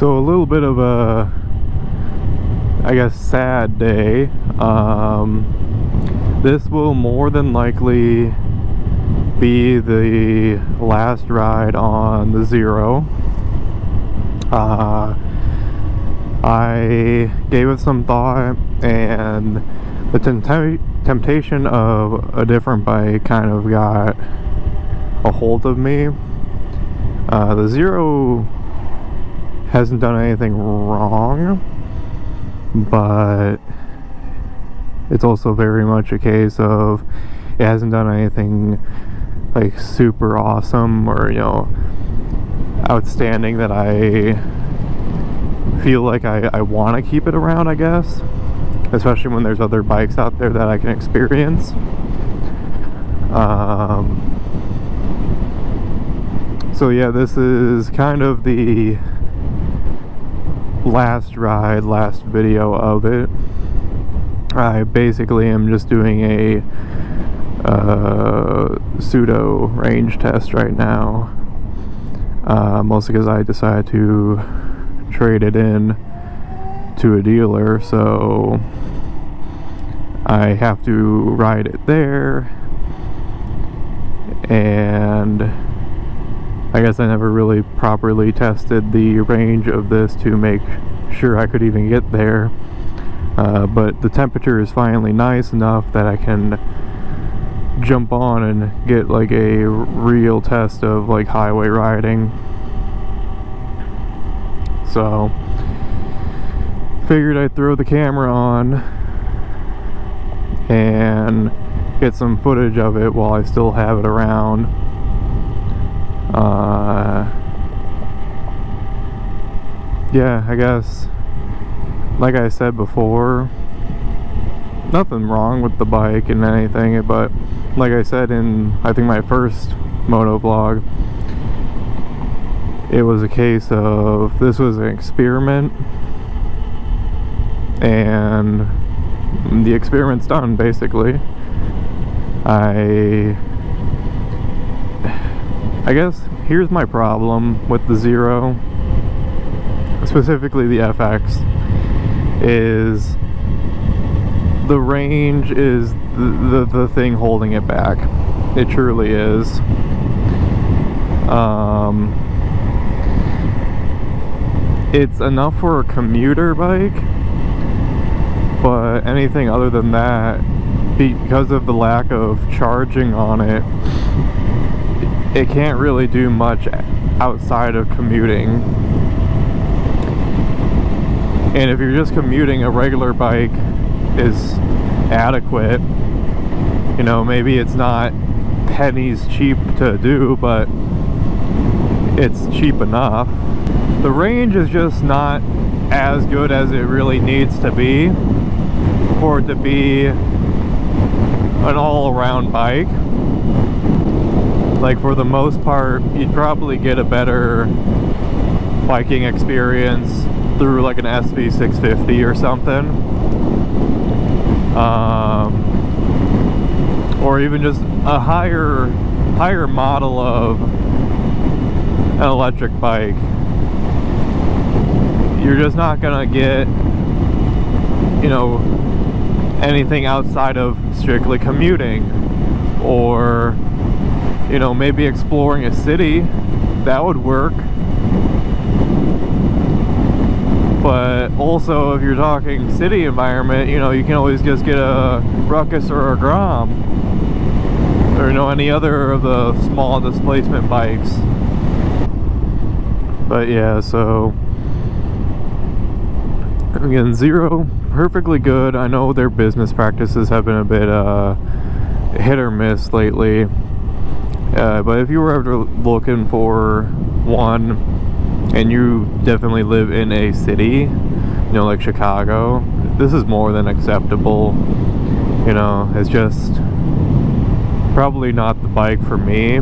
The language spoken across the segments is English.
So a little bit of a, I guess, sad day. This will more than likely be the last ride on the Zero. I gave it some thought, and the temptation of a different bike kind of got a hold of me. The Zero hasn't done anything wrong, but it's also very much a case of it hasn't done anything like super awesome or, you know, outstanding that I feel like I want to keep it around, I guess, especially when there's other bikes out there that I can experience. So yeah, this is kind of the last video of it. I basically am just doing a pseudo range test right now, mostly because I decided to trade it in to a dealer, so I have to ride it there, and I guess I never really properly tested the range of this to make sure I could even get there, but the temperature is finally nice enough that I can jump on and get like a real test of like highway riding. So figured I'd throw the camera on and get some footage of it while I still have it around. Yeah, I guess, like I said before, nothing wrong with the bike and anything, but like I said in, I think, my first moto vlog, it was a case of this was an experiment, and the experiment's done, basically. I guess here's my problem with the Zero, specifically the FX, is the range is the thing holding it back. It truly is. It's enough for a commuter bike, but anything other than that, because of the lack of charging on it, it can't really do much outside of commuting. And if you're just commuting, a regular bike is adequate. You know, maybe it's not pennies cheap to do, but it's cheap enough. The range is just not as good as it really needs to be for it to be an all-around bike. Like, for the most part, you'd probably get a better biking experience through like an SV650 or something, or even just a higher model of an electric bike. You're just not gonna get, you know, anything outside of strictly commuting, or, you know, maybe exploring a city. That would work. But also, if you're talking city environment, you know, you can always just get a Ruckus or a Grom, or, you know, any other of the small displacement bikes. But yeah, so again, Zero, perfectly good. I know their business practices have been a bit hit or miss lately, but if you were ever looking for one, and you definitely live in a city, you know, like Chicago, this is more than acceptable. You know, it's just probably not the bike for me.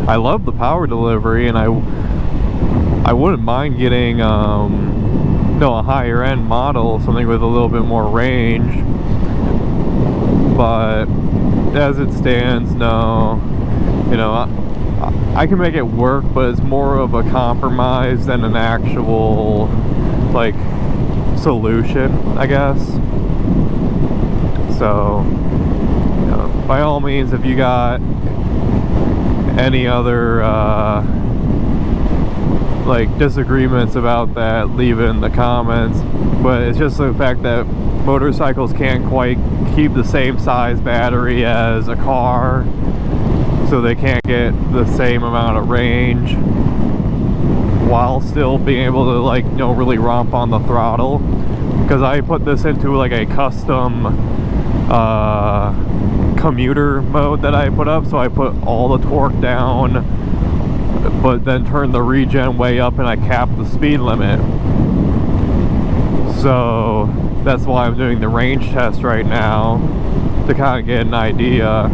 I love the power delivery, and I wouldn't mind getting, you know, a higher end model, something with a little bit more range. But as it stands, no. You know, I can make it work, but it's more of a compromise than an actual like solution, I guess. So, you know, by all means, if you got any other like disagreements about that, leave it in the comments. But it's just the fact that motorcycles can't quite keep the same size battery as a car, so they can't get the same amount of range while still being able to, like, you know, really romp on the throttle. Because I put this into like a custom commuter mode that I put up, so I put all the torque down, but then turn the regen way up, and I cap the speed limit. So that's why I'm doing the range test right now, to kind of get an idea,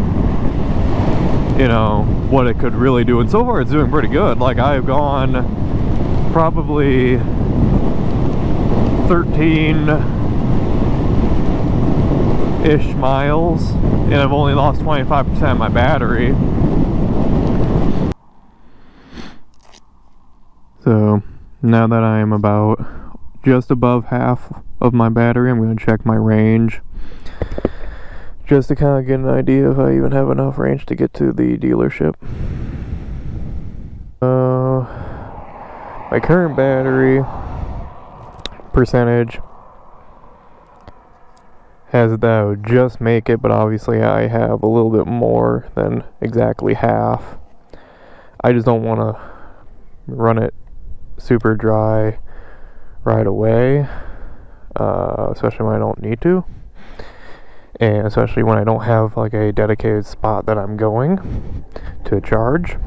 you know, what it could really do. And so far it's doing pretty good. Like, I've gone probably 13-ish miles, and I've only lost 25% of my battery. So now that I am about just above half of my battery, I'm going to check my range, just to kind of get an idea if I even have enough range to get to the dealership. My current battery percentage has that I would just make it, but obviously I have a little bit more than exactly half. I just don't want to run it super dry right away, especially when I don't need to, and especially when I don't have like a dedicated spot that I'm going to charge.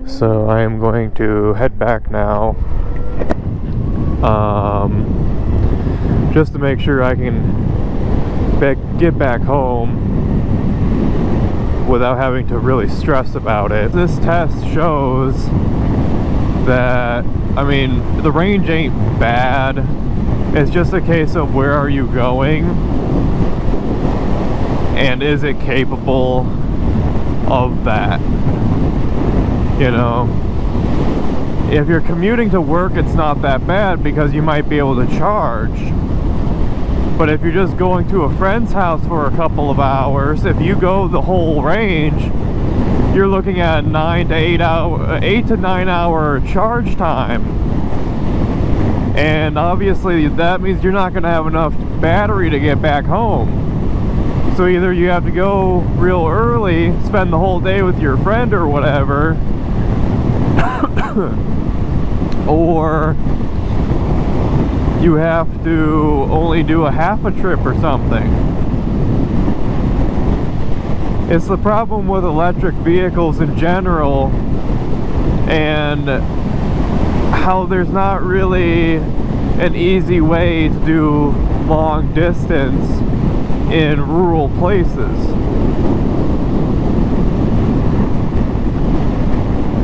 So I am going to head back now, just to make sure I can get back home without having to really stress about it. This test shows that, I mean, the range ain't bad. It's just a case of where are you going, and is it capable of that? You know, if you're commuting to work, it's not that bad because you might be able to charge. But if you're just going to a friend's house for a couple of hours, if you go the whole range, you're looking at 8 to 9 hour charge time. And obviously that means you're not going to have enough battery to get back home. So either you have to go real early, spend the whole day with your friend or whatever, or you have to only do a half a trip or something. It's the problem with electric vehicles in general, and how there's not really an easy way to do long distance in rural places.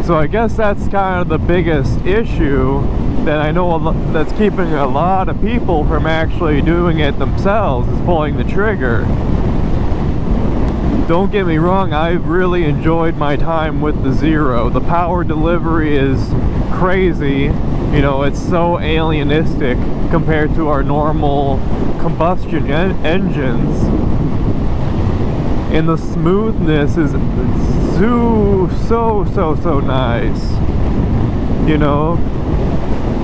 So I guess that's kind of the biggest issue that I know that's keeping a lot of people from actually doing it themselves, is pulling the trigger. Don't get me wrong, I've really enjoyed my time with the Zero. The power delivery is crazy. You know, it's so alienistic compared to our normal combustion engines. And the smoothness is so nice. You know,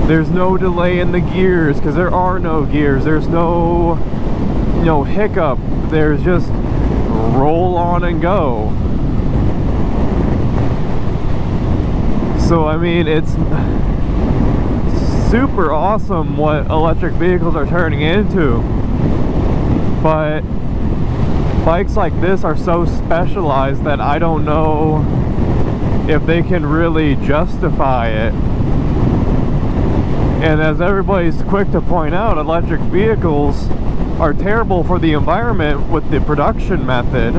there's no delay in the gears, because there are no gears. There's no hiccup. There's just roll on and go. So I mean, it's super awesome what electric vehicles are turning into, but bikes like this are so specialized that I don't know if they can really justify it. And as everybody's quick to point out, electric vehicles are terrible for the environment with the production method.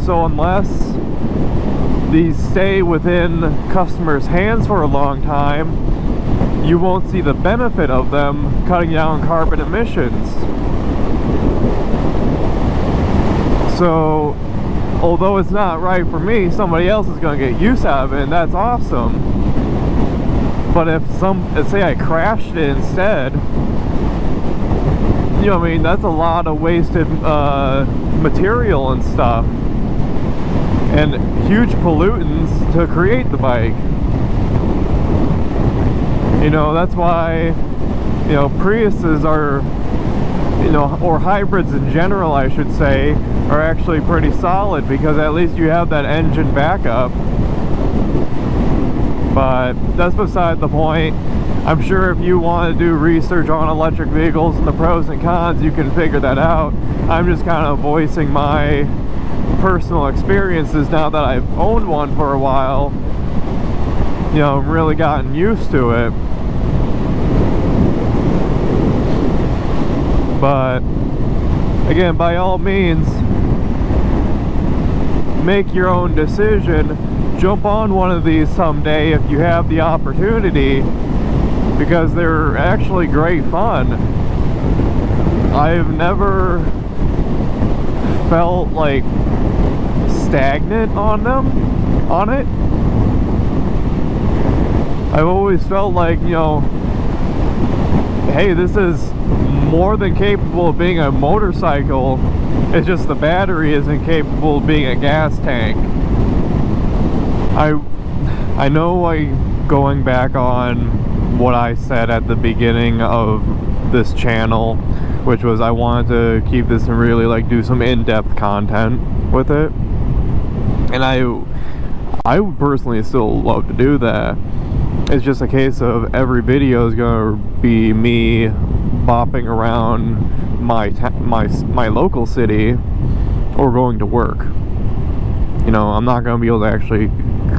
So unless these stay within customers' hands for a long time, you won't see the benefit of them cutting down carbon emissions. So although it's not right for me, somebody else is going to get use out of it, and that's awesome. But if say I crashed it instead, you know what I mean, that's a lot of wasted material and stuff, and huge pollutants to create the bike. You know, that's why, you know, Priuses are, you know, or hybrids in general, I should say, are actually pretty solid, because at least you have that engine backup. But that's beside the point. I'm sure if you want to do research on electric vehicles and the pros and cons, you can figure that out. I'm just kind of voicing my personal experiences now that I've owned one for a while. You know, really gotten used to it. But again, by all means, make your own decision. Jump on one of these someday if you have the opportunity, because they're actually great fun. I've never felt like stagnant on it. I've always felt like, you know, hey, this is more than capable of being a motorcycle. It's just the battery isn't capable of being a gas tank. I know, like, going back on what I said at the beginning of this channel, which was I wanted to keep this and really like do some in-depth content with it, and I would personally still love to do that. It's just a case of every video is going to be me bopping around my local city or going to work. You know, I'm not going to be able to actually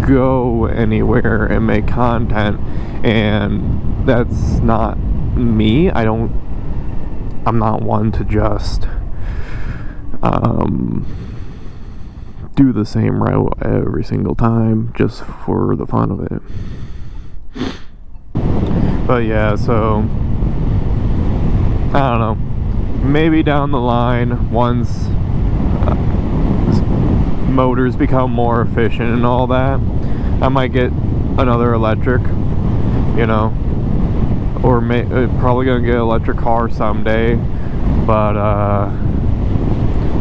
go anywhere and make content, and that's not me. I'm not one to just do the same route every single time just for the fun of it. But yeah, so I don't know, maybe down the line, once motors become more efficient and all that, I might get another electric, you know, or probably gonna get an electric car someday. But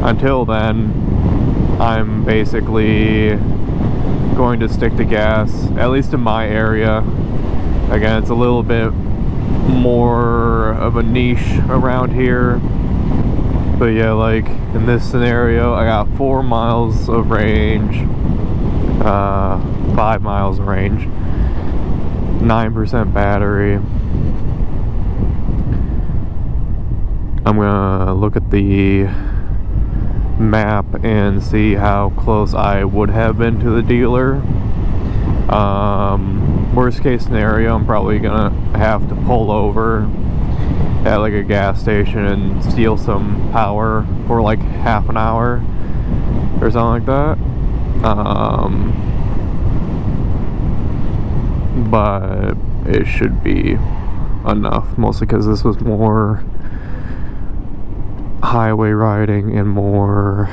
until then, I'm basically going to stick to gas, at least in my area. Again, it's a little bit more of a niche around here, but yeah, like in this scenario, I got 4 miles of range, 5 miles of range, 9% battery. I'm gonna look at the map and see how close I would have been to the dealer. Worst case scenario, I'm probably gonna have to pull over at like a gas station and steal some power for like half an hour or something like that. But it should be enough, mostly because this was more highway riding and more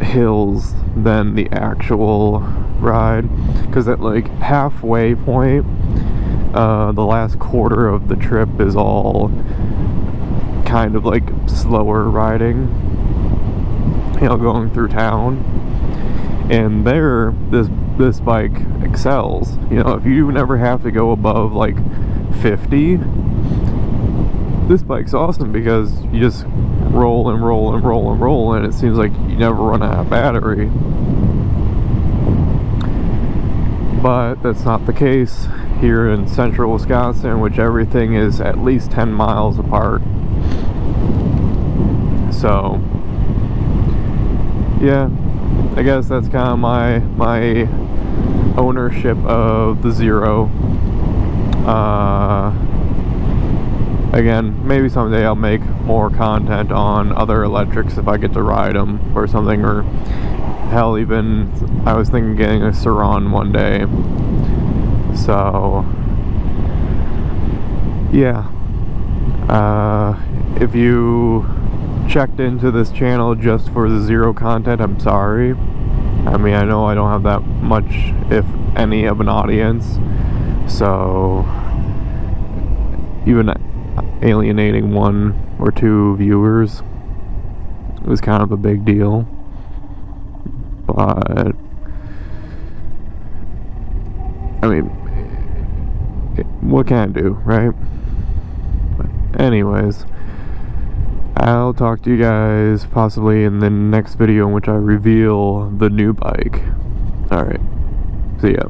hills than the actual ride, because at like halfway point, the last quarter of the trip is all kind of like slower riding, you know, going through town. And there, this bike excels. You know, if you never have to go above like 50, this bike's awesome, because you just roll and roll and roll and roll, and it seems like you never run out of battery. But that's not the case here in central Wisconsin, which everything is at least 10 miles apart. So yeah, I guess that's kind of my ownership of the Zero. Again, maybe someday I'll make more content on other electrics if I get to ride them or something, or hell, even I was thinking of getting a Surron one day. So yeah, If you checked into this channel just for the zero content, I'm sorry. I mean, I know I don't have that much, if any, of an audience, so even alienating 1 or 2 viewers was kind of a big deal. But I mean, what can I do, right? But anyways, I'll talk to you guys possibly in the next video in which I reveal the new bike. Alright, see ya.